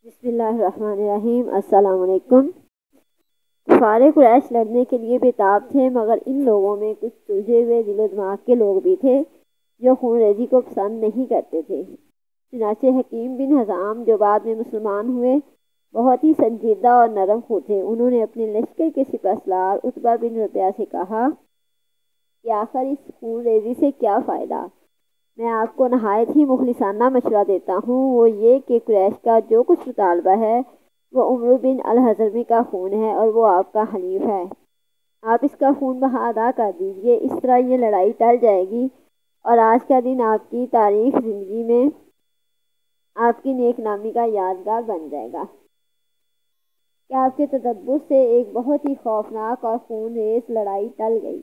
بسم اللہ الرحمن الرحیم۔ السلام علیکم۔ کفار قریش لڑنے کے لیے بےتاب تھے، مگر ان لوگوں میں کچھ سلجھے ہوئے دل و دماغ کے لوگ بھی تھے جو خون ریزی کو پسند نہیں کرتے تھے۔ چنانچہ حکیم بن حزام جو بعد میں مسلمان ہوئے بہت ہی سنجیدہ اور نرم خو تھے۔ انہوں نے اپنے لشکر کے سپہ سالار عتبہ بن ربیعہ سے کہا کہ آخر اس خون ریزی سے کیا فائدہ؟ میں آپ کو نہایت ہی مخلصانہ مشورہ دیتا ہوں، وہ یہ کہ قریش کا جو کچھ مطالبہ ہے وہ عمرو بن الحضرمی کا خون ہے اور وہ آپ کا حلیف ہے۔ آپ اس کا خون بہا ادا کر دیجئے، اس طرح یہ لڑائی ٹل جائے گی اور آج کا دن آپ کی تاریخ زندگی میں آپ کی نیک نامی کا یادگار بن جائے گا کہ آپ کے تدبر سے ایک بہت ہی خوفناک اور خون ریز لڑائی ٹل گئی۔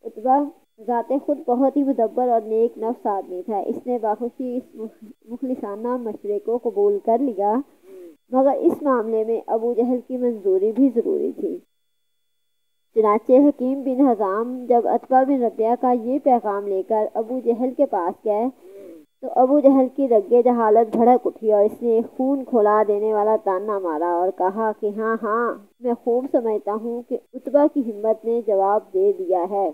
عتبہ ذات خود بہت ہی مدبر اور نیک نفس آدمی تھا۔ اس نے باخوشی اس مخلصانہ مشورے کو قبول کر لیا، مگر اس معاملے میں ابو جہل کی منظوری بھی ضروری تھی۔ چنانچہ حکیم بن حزام جب عتبہ بن ربیعہ کا یہ پیغام لے کر ابو جہل کے پاس گئے تو ابو جہل کی رگ جہالت بھڑک اٹھی اور اس نے ایک خون کھولا دینے والا طعنہ مارا اور کہا کہ ہاں میں خوب سمجھتا ہوں کہ عتبہ کی ہمت نے جواب دے دیا ہے،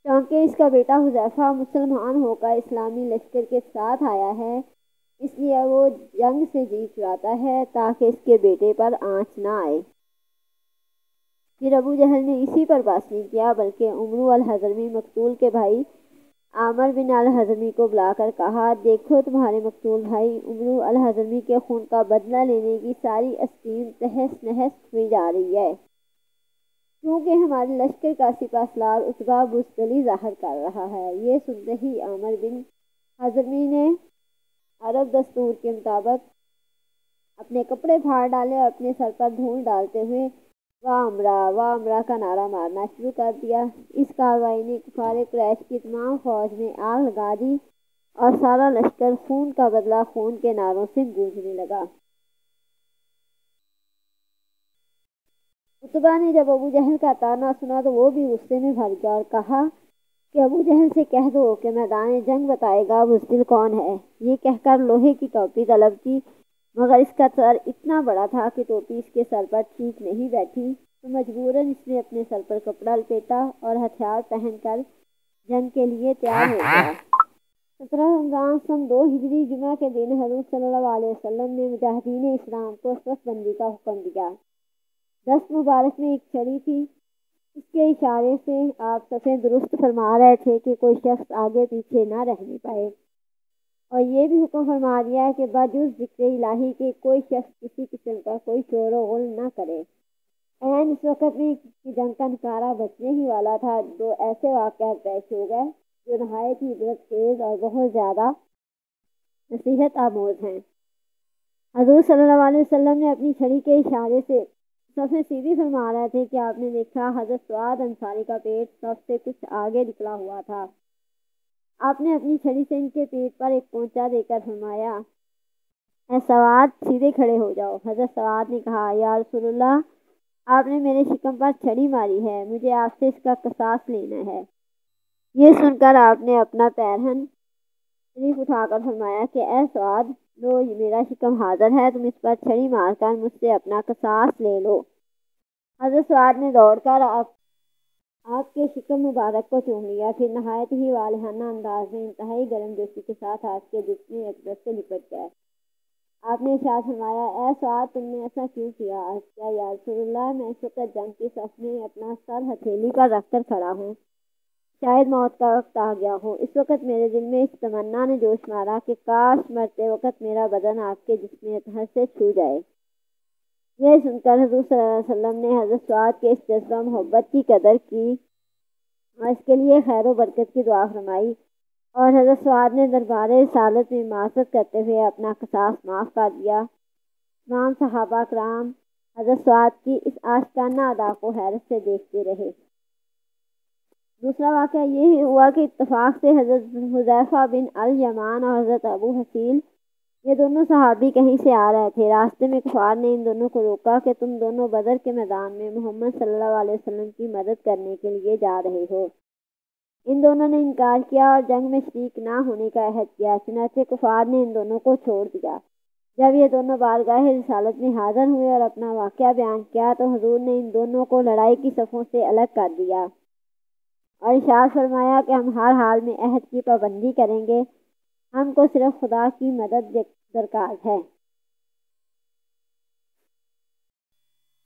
کیونکہ اس کا بیٹا حذیفہ مسلمان ہو کر اسلامی لشکر کے ساتھ آیا ہے، اس لیے وہ جنگ سے جی چراتا ہے تاکہ اس کے بیٹے پر آنچ نہ آئے۔ پھر ابو جہل نے اسی پر بس نہیں کیا بلکہ عمرو الحضرمی مقتول کے بھائی عامر بن الحضرمی کو بلا کر کہا، دیکھو تمہارے مقتول بھائی عمرو الحضرمی کے خون کا بدلہ لینے کی ساری آستین تہس نہس ہوئی جا رہی ہے، کیونکہ ہمارے لشکر کا سپہ سالار عتبہ بزدلی ظاہر کر رہا ہے۔ یہ سنتے ہی عامر بن حضرمی نے عرب دستور کے مطابق اپنے کپڑے پھاڑ ڈالے اور اپنے سر پر دھول ڈالتے ہوئے واہ امرا کا نعرہ مارنا شروع کر دیا۔ اس کارروائی نے کفار قریش کی تمام فوج میں آگ لگا دی اور سارا لشکر خون کا بدلہ خون کے نعروں سے گونجنے لگا۔ عتبہ نے جب ابو جہل کا طعنہ سنا تو وہ بھی غصے میں بھر گیا اور کہا کہ ابو جہل سے کہہ دو کہ میدان جنگ بتائے گا بزدل کون ہے۔ یہ کہہ کر لوہے کی ٹوپی طلب کی، مگر اس کا سر اتنا بڑا تھا کہ ٹوپی اس کے سر پر ٹھیک نہیں بیٹھی، تو مجبوراً اس نے اپنے سر پر کپڑا لپیٹا اور ہتھیار پہن کر جنگ کے لیے تیار ہو گیا۔ 17 رمضان سن 2 ہجری جمعہ کے دن حضور صلی اللہ علیہ وسلم نے مجاہدین اسلام کو صف بندی کا حکم دیا۔ دست مبارک میں ایک چھڑی تھی، اس کے اشارے سے آپ صفیں درست فرما رہے تھے کہ کوئی شخص آگے پیچھے نہ رہنے پائے، اور یہ بھی حکم فرما دیا ہے کہ بجز ذکر الہی کے کوئی شخص کسی قسم کا کوئی شور و غل نہ کرے۔ اس وقت میں جنگ کا نکارہ بچنے ہی والا تھا، دو ایسے واقعات پیش ہو گئے جو نہایت ہی عبرت خیز اور بہت زیادہ نصیحت آموز ہیں۔ حضور صلی اللہ علیہ وسلم نے اپنی چھڑی کے اشارے سے صفیں سیدھی فرما رہے تھے کہ آپ نے دیکھا حضرت سعد انصاری کا پیٹ صف سے کچھ آگے نکلا ہوا تھا۔ آپ نے اپنی چھڑی سے ان کے پیٹ پر ایک پونچا دے کر فرمایا، اے سعد سیدھے کھڑے ہو جاؤ۔ حضرت سعد نے کہا، یا رسول اللہ، آپ نے میرے شکم پر چھڑی ماری ہے، مجھے آپ سے اس کا قصاص لینا ہے۔ یہ سن کر آپ نے اپنا پیرہن شریف اٹھا کر فرمایا کہ اے سعد، لو میرا شکم حاضر ہے، تم اس پر چھڑی مار کر مجھ سے اپنا قصاص لے لو۔ حضرت سعد نے دوڑ کر آپ کے شکم مبارک کو چوم لیا، پھر نہایت ہی والہانہ انداز میں انتہائی گرم جوشی کے ساتھ آپ کے جسم اقدس سے لپٹ گئے۔ آپ نے ارشاد فرمایا، اے سعد، تم نے ایسا کیوں کیا؟ کیا یا رسول اللہ، میں اس وقت جنگ کی صف میں اپنا سر ہتھیلی پر رکھ کر کھڑا ہوں، شاید موت کا وقت آ گیا ہو۔ اس وقت میرے دل میں اس تمنا نے جوش مارا کہ کاش مرتے وقت میرا بدن آپ کے جسم اطہر سے چھو جائے۔ یہ سن کر حضور صلی اللہ علیہ وسلم نے حضرت سعد کے اس جذبہ محبت کی قدر کی اور اس کے لیے خیر و برکت کی دعا فرمائی، اور حضرت سعد نے دربار رسالت میں معذرت کرتے ہوئے اپنا قصاص معاف کر دیا۔ تمام صحابہ کرام حضرت سعد کی اس عاشقانہ ادا کو حیرت سے دیکھتے رہے۔ دوسرا واقعہ یہ ہوا کہ اتفاق سے حضرت حذیفہ بن الیمان اور حضرت ابو حصیل، یہ دونوں صحابی کہیں سے آ رہے تھے۔ راستے میں کفار نے ان دونوں کو روکا کہ تم دونوں بدر کے میدان میں محمد صلی اللہ علیہ وسلم کی مدد کرنے کے لیے جا رہے ہو۔ ان دونوں نے انکار کیا اور جنگ میں شریک نہ ہونے کا عہد کیا، چنانچہ کفار نے ان دونوں کو چھوڑ دیا۔ جب یہ دونوں بارگاہ رسالت میں حاضر ہوئے اور اپنا واقعہ بیان کیا تو حضور نے ان دونوں کو لڑائی کی صفوں سے الگ کر دیا اور ارشاد فرمایا کہ ہم ہر حال میں عہد کی پابندی کریں گے، ہم کو صرف خدا کی مدد درکار ہے۔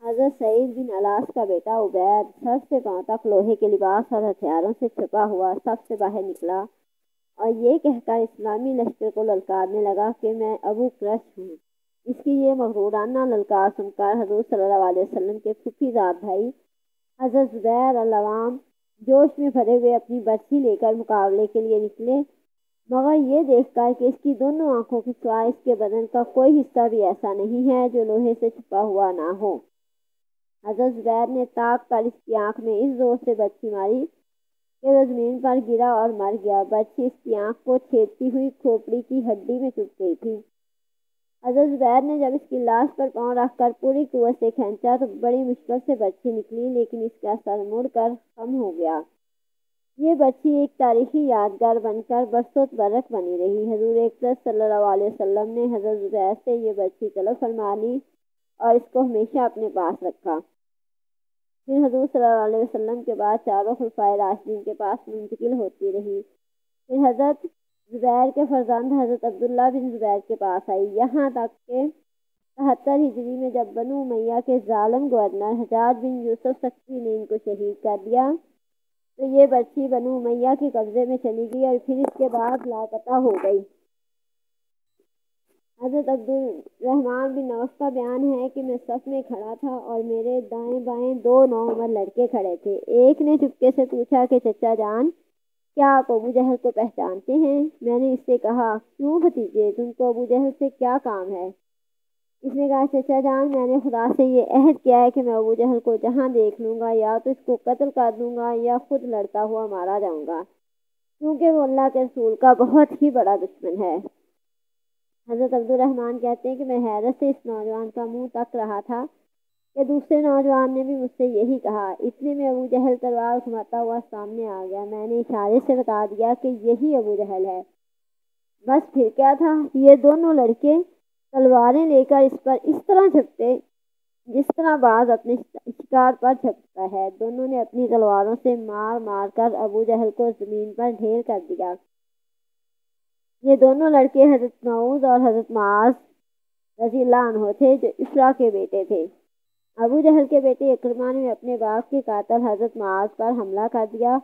حضرت سعید بن الاس کا بیٹا عبید سر سے پاؤں تک لوہے کے لباس اور ہتھیاروں سے چھپا ہوا سب سے باہر نکلا اور یہ کہہ کر اسلامی لشکر کو للکارنے لگا کہ میں ابو کرش ہوں۔ اس کی یہ مغرورانہ للکار سن کر حضور صلی اللہ علیہ وسلم کے پھوپھی زاد بھائی حضرت زبیر العوام جوش میں بھرے ہوئے اپنی برچھی لے کر مقابلے کے لیے نکلے، مگر یہ دیکھ کر کہ اس کی دونوں آنکھوں کے سوا اس کے بدن کا کوئی حصہ بھی ایسا نہیں ہے جو لوہے سے چھپا ہوا نہ ہو۔ حضرت زبیر نے تاک کر اس کی آنکھ میں اس زور سے برچھی ماری کہ وہ زمین پر گرا اور مر گیا۔ برچھی اس کی آنکھ کو چھیدتی ہوئی کھوپڑی کی ہڈی میں چبھ گئی تھی۔ حضرت زبیر نے جب اس کی لاش پر پاؤں رکھ کر پوری قوت سے کھینچا تو بڑی مشکل سے برچھی نکلی، لیکن اس کا سر مڑ کر خم ہو گیا۔ یہ برچھی ایک تاریخی یادگار بن کر برسوں برق بنی رہی۔ حضور اقدس صلی اللہ علیہ وسلم نے حضرت زبیر سے یہ برچھی طلب فرما لی اور اس کو ہمیشہ اپنے پاس رکھا۔ پھر حضور صلی اللہ علیہ وسلم کے بعد چاروں خلفائے راشدین کے پاس منتقل ہوتی رہی۔ پھر حضرت زبیر کے فرزند حضرت عبداللہ بن زبیر کے پاس آئی، یہاں تک کہ 73 ہجری میں جب بنو امیہ کے ظالم گورنر حجاج بن یوسف ثقفی نے ان کو شہید کر دیا تو یہ برچھی بنو امیہ کے قبضے میں چلی گئی اور پھر اس کے بعد لاپتہ ہو گئی۔ حضرت عبدالرحمن بن عوف کا بیان ہے کہ میں صف میں کھڑا تھا اور میرے دائیں بائیں 2 نوعمر لڑکے کھڑے تھے۔ ایک نے چپکے سے پوچھا کہ چچا جان، کیا آپ ابو جہل کو پہچانتے ہیں؟ میں نے اس سے کہا، کیوں بھتیجے، تم کو ابو جہل سے کیا کام ہے؟ اس نے کہا، چچا جان، میں نے خدا سے یہ عہد کیا ہے کہ میں ابو جہل کو جہاں دیکھ لوں گا یا تو اس کو قتل کر دوں گا یا خود لڑتا ہوا مارا جاؤں گا، کیونکہ وہ اللہ کے رسول کا بہت ہی بڑا دشمن ہے۔ حضرت عبدالرحمن کہتے ہیں کہ میں حیرت سے اس نوجوان کا منہ تک رہا تھا کہ دوسرے نوجوان نے بھی مجھ سے یہی کہا۔ اتنے میں ابو جہل تلوار گھماتا ہوا سامنے آ گیا۔ میں نے اشارے سے بتا دیا کہ یہی ابو جہل ہے۔ بس پھر کیا تھا، یہ دونوں لڑکے تلواریں لے کر اس پر اس طرح جھپٹے جس طرح باز اپنے شکار پر جھپٹتا ہے۔ دونوں نے اپنی تلواروں سے مار مار کر ابو جہل کو زمین پر ڈھیر کر دیا۔ یہ دونوں لڑکے حضرت معوذ اور حضرت معاذ رضی اللہ عنہ تھے جو افرا کے بیٹے تھے۔ ابو جہل کے بیٹے اکرمہ نے اپنے باپ کے قاتل حضرت معاذ پر حملہ کر دیا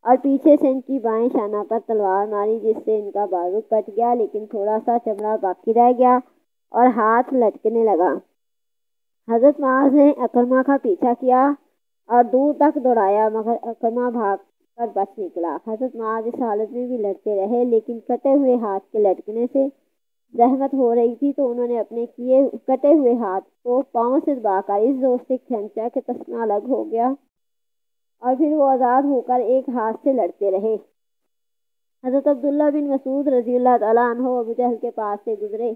اور پیچھے سے ان کی بائیں شانہ پر تلوار ماری، جس سے ان کا بازو کٹ گیا، لیکن تھوڑا سا چمڑا باقی رہ گیا اور ہاتھ لٹکنے لگا۔ حضرت معاذ نے اکرمہ کا پیچھا کیا اور دور تک دوڑایا، مگر اکرمہ بھاگ کر بچ نکلا۔ حضرت معاذ اس حالت میں بھی لڑتے رہے، لیکن کٹے ہوئے ہاتھ کے لٹکنے سے زحمت ہو رہی تھی تو انہوں نے اپنے کٹے ہوئے ہاتھ کو پاؤں سے دبا کر اس زور سے کھینچا کہ تسمہ الگ ہو گیا اور پھر وہ آزاد ہو کر ایک ہاتھ سے لڑتے رہے۔ حضرت عبداللہ بن مسعود رضی اللہ تعالیٰ عنہ ابو جہل کے پاس سے گزرے۔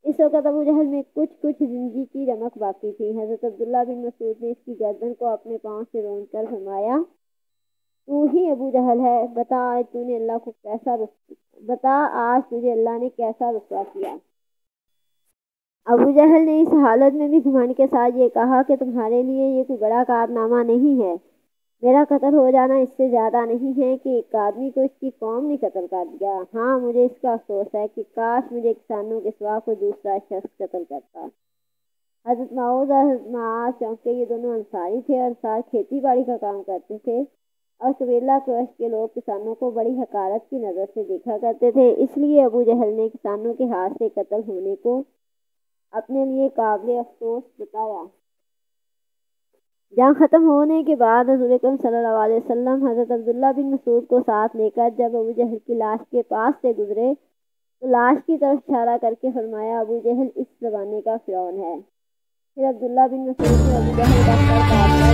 اس وقت ابو جہل میں کچھ زندگی کی رمق باقی تھی۔ حضرت عبداللہ بن مسعود نے اس کی گردن کو اپنے پاؤں سے روند کر فرمایا، تو ہی ابو جہل ہے، بتا آج تجھے اللہ نے کیسا رسوا کیا۔ ابو جہل نے اس حالت میں بھی گھمنڈ کے ساتھ یہ کہا کہ تمہارے لیے یہ کوئی بڑا کارنامہ نہیں ہے، میرا قتل ہو جانا اس سے زیادہ نہیں ہے کہ ایک آدمی کو اس کی قوم نے قتل کر دیا۔ ہاں، مجھے اس کا افسوس ہے کہ کاش مجھے کسانوں کے سوا کوئی دوسرا شخص قتل کرتا۔ حضرت معوذ اور حضرت معاذ، چونکہ یہ دونوں انصاری تھے اور انصار کھیتی باڑی کا کام کرتے تھے اور قبیلہ قریش کے لوگ کسانوں کو بڑی حقارت کی نظر سے دیکھا کرتے تھے، اس لیے ابو جہل نے کسانوں کے ہاتھ سے قتل ہونے کو اپنے لیے قابل افسوس بتایا۔ جنگ ختم ہونے کے بعد حضور اکرم صلی اللہ علیہ وسلم حضرت عبداللہ بن مسعود کو ساتھ لے کر جب ابو جہل کی لاش کے پاس سے گزرے تو لاش کی طرف اشارہ کر کے فرمایا، ابو جہل اس زمانے کا فرعون ہے۔ پھر عبداللہ بن مسعود نے ابو جہل کا سر کاٹ کر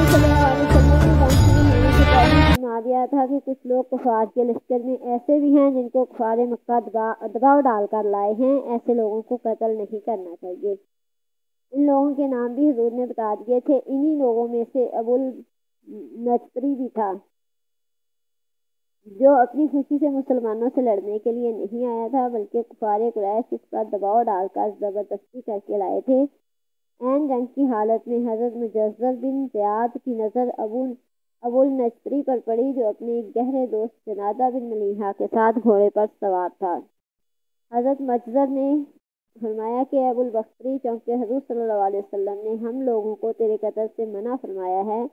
صلی اللہ علیہ فرما دیا تھا کہ کچھ لوگ کفار کے لشکر میں ایسے بھی ہیں جن کو کفار مکہ دباؤ ڈال کر لائے ہیں، ایسے لوگوں کو قتل نہیں کرنا چاہیے۔ ان لوگوں کے نام بھی حضور نے بتا دیے تھے، انہی لوگوں میں سے ابو النجری بھی تھا۔ جو اپنی خوشی سے مسلمانوں سے لڑنے کے لیے نہیں آیا تھا بلکہ کفار قریش اس پر دباؤ ڈال کر زبردستی کر کے لائے تھے۔ عین جنگ کی حالت میں حضرت مجزر بن زیاد کی نظر ابو النصری پر پڑی، جو اپنے گہرے دوست جنادہ بن ملیحہ کے ساتھ گھوڑے پر سوار تھا۔ حضرت مجزر نے فرمایا کہ ابو البختری، چونکہ حضور صلی اللہ علیہ وسلم نے ہم لوگوں کو تیرے قتل سے منع فرمایا ہے،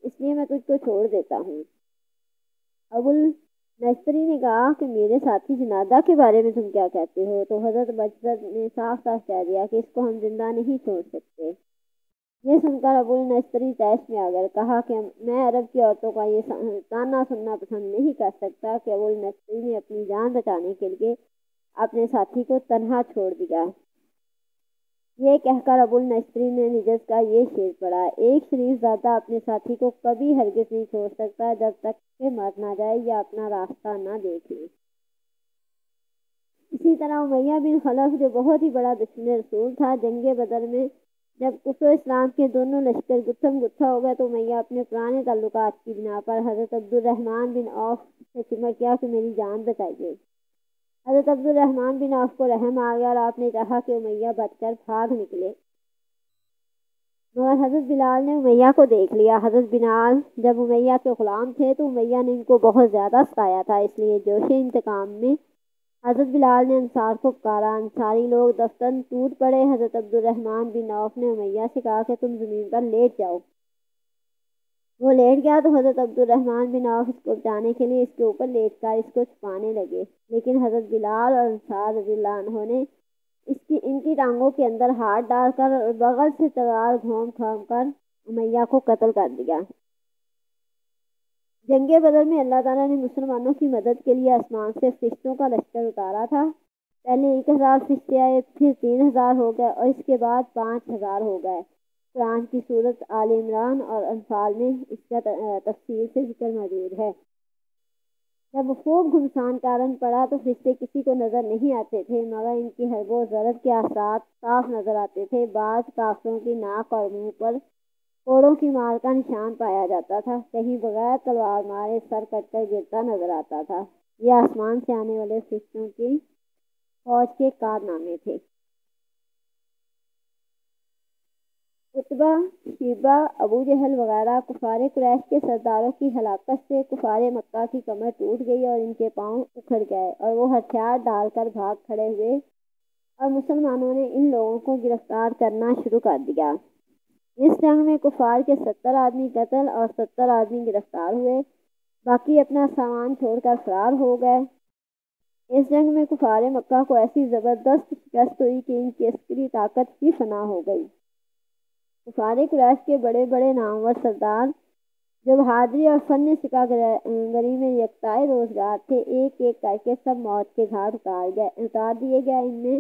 اس لیے میں تجھ کو چھوڑ دیتا ہوں۔ ابو النصری نے کہا کہ میرے ساتھی جنادہ کے بارے میں تم کیا کہتے ہو؟ تو حضرت مجزر نے صاف صاف کہہ دیا کہ اس کو ہم زندہ نہیں چھوڑ سکتے۔ یہ سن کر ابو النصری طیش میں آ گئے، کہا کہ میں عرب کی عورتوں کا یہ تانا سننا پسند نہیں کر سکتا کہ ابو النصری نے اپنی جان بچانے کے لیے اپنے ساتھی کو تنہا چھوڑ دیا۔ یہ کہہ کر ابو النصری نے نجز کا یہ شعر پڑھا: ایک شریف زادہ اپنے ساتھی کو کبھی ہرگز نہیں چھوڑ سکتا جب تک کہ مر نہ جائے یا اپنا راستہ نہ دیکھ لے۔ اسی طرح امیہ بن خلف، جو بہت ہی بڑا دشمن رسول تھا، جنگ بدر میں جب کفر و اسلام کے دونوں لشکر گتھم گتھا ہو گئے تو امیہ اپنے پرانے تعلقات کی بنا پر حضرت عبد الرحمن بن عوف سے سمٹ گیا کہ میری جان بچائیے۔ حضرت عبد الرحمن بن عوف کو رحم آ گیا اور آپ نے چاہا کہ امیہ بچ کر بھاگ نکلے، مگر حضرت بلال نے امیہ کو دیکھ لیا۔ حضرت بلال جب امیہ کے غلام تھے تو امیہ نے ان کو بہت زیادہ ستایا تھا، اس لیے جوش انتقام میں حضرت بلال نے انصار کو پکارا۔ انصاری لوگ دفتن ٹوٹ پڑے۔ حضرت عبد الرحمن بن عوف نے امیہ سے کہا کہ تم زمین پر لیٹ جاؤ۔ وہ لیٹ گیا تو حضرت عبد الرحمن بن عوف اس کو بچانے کے لیے اس کے اوپر لیٹ کر اس کو چھپانے لگے، لیکن حضرت بلال اور انصار رضی اللہ عنہ نے ان کی ٹانگوں کے اندر ہاتھ ڈال کر اور بغل سے تلوار گھوم گھوم کر امیہ کو قتل کر دیا۔ جنگ بدر میں اللہ تعالیٰ نے مسلمانوں کی مدد کے لیے آسمان سے فرشتوں کا لشکر اتارا تھا۔ پہلے 1000 فرشتے آئے، پھر 3000 ہو گئے اور اس کے بعد 5000 ہو گئے۔ قرآن کی سورت آل عمران اور انفال میں اس کا تفصیل سے ذکر موجود ہے۔ جب خوب گھمسان کارن پڑا تو فرشتے کسی کو نظر نہیں آتے تھے، مگر ان کی حرب و ضرب کے اثرات صاف نظر آتے تھے۔ بعض کافروں کی ناک اور منہ پر کوڑوں کی مار کا نشان پایا جاتا تھا، کہیں بغیر تلوار مارے سر کٹ کر گرتا نظر آتا تھا۔ یہ آسمان سے آنے والے فرشتوں کی فوج کے کارنامے تھے۔ عتبہ، شیبہ، ابو جہل وغیرہ کفار قریش کے سرداروں کی ہلاکت سے کفار مکہ کی کمر ٹوٹ گئی اور ان کے پاؤں اکھڑ گئے اور وہ ہتھیار ڈال کر بھاگ کھڑے ہوئے اور مسلمانوں نے ان لوگوں کو گرفتار کرنا شروع کر دیا۔ اس جنگ میں کفار کے 70 آدمی قتل اور 70 آدمی گرفتار ہوئے، باقی اپنا سامان چھوڑ کر فرار ہو گئے۔ اس جنگ میں کفار مکہ کو ایسی زبردست شکست ہوئی کہ ان کی عسکری طاقت ہی فنا ہو گئی۔ کفار قریش کے بڑے بڑے نامور سردار جو بہادری اور فن سکہ گری میں یکتائے روزگار تھے، ایک ایک کر کے سب موت کے گھاٹ اتار دیے گئے۔ ان میں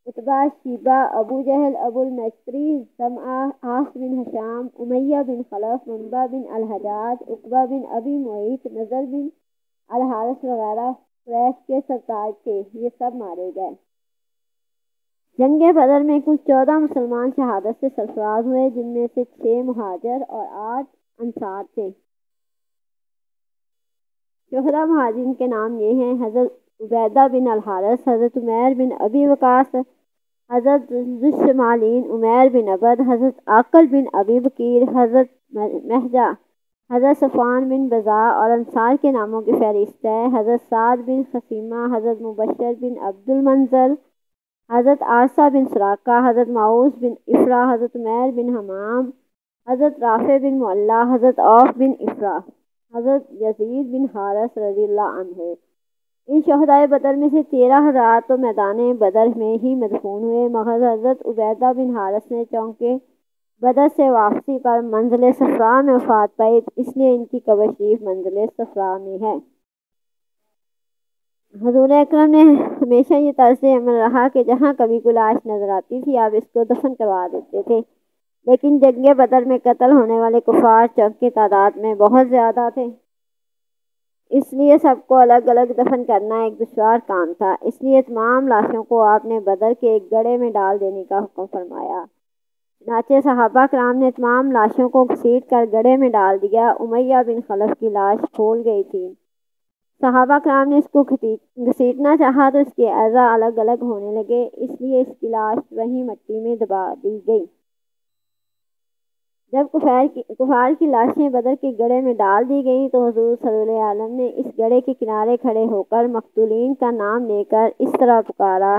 عتبہ، شیبہ، ابو جہل، ابو النصری، زمعہ، عاص بن ہشام، امیہ بن خلف، منبع بن الحجاج، عقبہ بن ابی معیط، نضر بن الحارث وغیرہ قریش کے سردار تھے، یہ سب مارے گئے۔ جنگ بدر میں کل 14 مسلمان شہادت سے سرفراز ہوئے، جن میں سے 6 مہاجر اور 8 انصار تھے۔ شہداء مہاجرین کے نام یہ ہیں: حضرت عبیدہ بن الحارث، حضرت عمیر بن ابی وقاص، حضرت ذو الشمالین عمیر بن عبد، حضرت عاقل بن ابی بکیر، حضرت مہجہ، حضرت صفوان بن بزاء۔ اور انصار کے ناموں کی فہرست ہے: حضرت سعد بن خثیمہ، حضرت مبشر بن عبد المنذر، حضرت عارثہ بن سراقہ، حضرت معوذ بن افرا، حضرت عمیر بن حمام، حضرت رافع بن معلہ، حضرت عوف بن افرا، حضرت یزید بن حارث رضی اللہ عنہ۔ ان شہدائے بدر میں سے 13 حضرات تو میدان بدر میں ہی مدفون ہوئے، مگر حضرت عبیدہ بن حارث نے چونکہ بدر سے واپسی پر منزل صفرا میں وفات پائی، اس لیے ان کی قبر شریف منزل صفرا میں ہے۔ حضور اکرم نے ہمیشہ یہ طرز عمل رہا کہ جہاں کبھی کوئی لاش نظر آتی تھی آپ اس کو دفن کروا دیتے تھے، لیکن جنگ بدر میں قتل ہونے والے کفار چونکہ تعداد میں بہت زیادہ تھے، اس لیے سب کو الگ الگ دفن کرنا ایک دشوار کام تھا۔ اس لیے تمام لاشوں کو آپ نے بدر کے ایک گڑھے میں ڈال دینے کا حکم فرمایا۔ چنانچہ صحابہ کرام نے تمام لاشوں کو گھسیٹ کر گڑھے میں ڈال دیا۔ امیہ بن خلف کی لاش پھول گئی تھی۔ صحابہ کرام نے اس کو گھسیٹنا چاہا تو اس کے اعضاء الگ الگ ہونے لگے، اس لیے اس کی لاش وہیں مٹی میں دبا دی گئی۔ جب کفار کی لاشیں بدر کے گڑھے میں ڈال دی گئیں تو حضور صلی اللہ علیہ وسلم نے اس گڑھے کے کنارے کھڑے ہو کر مقتولین کا نام لے کر اس طرح پکارا،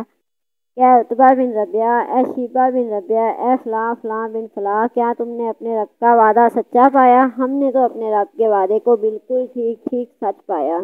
اے عتبہ بن ربیعہ، اے شیبہ بن ربیعہ، اے فلاں فلاں بن فلاں، کیا تم نے اپنے رب کا وعدہ سچا پایا؟ ہم نے تو اپنے رب کے وعدے کو بالکل ٹھیک ٹھیک سچ پایا۔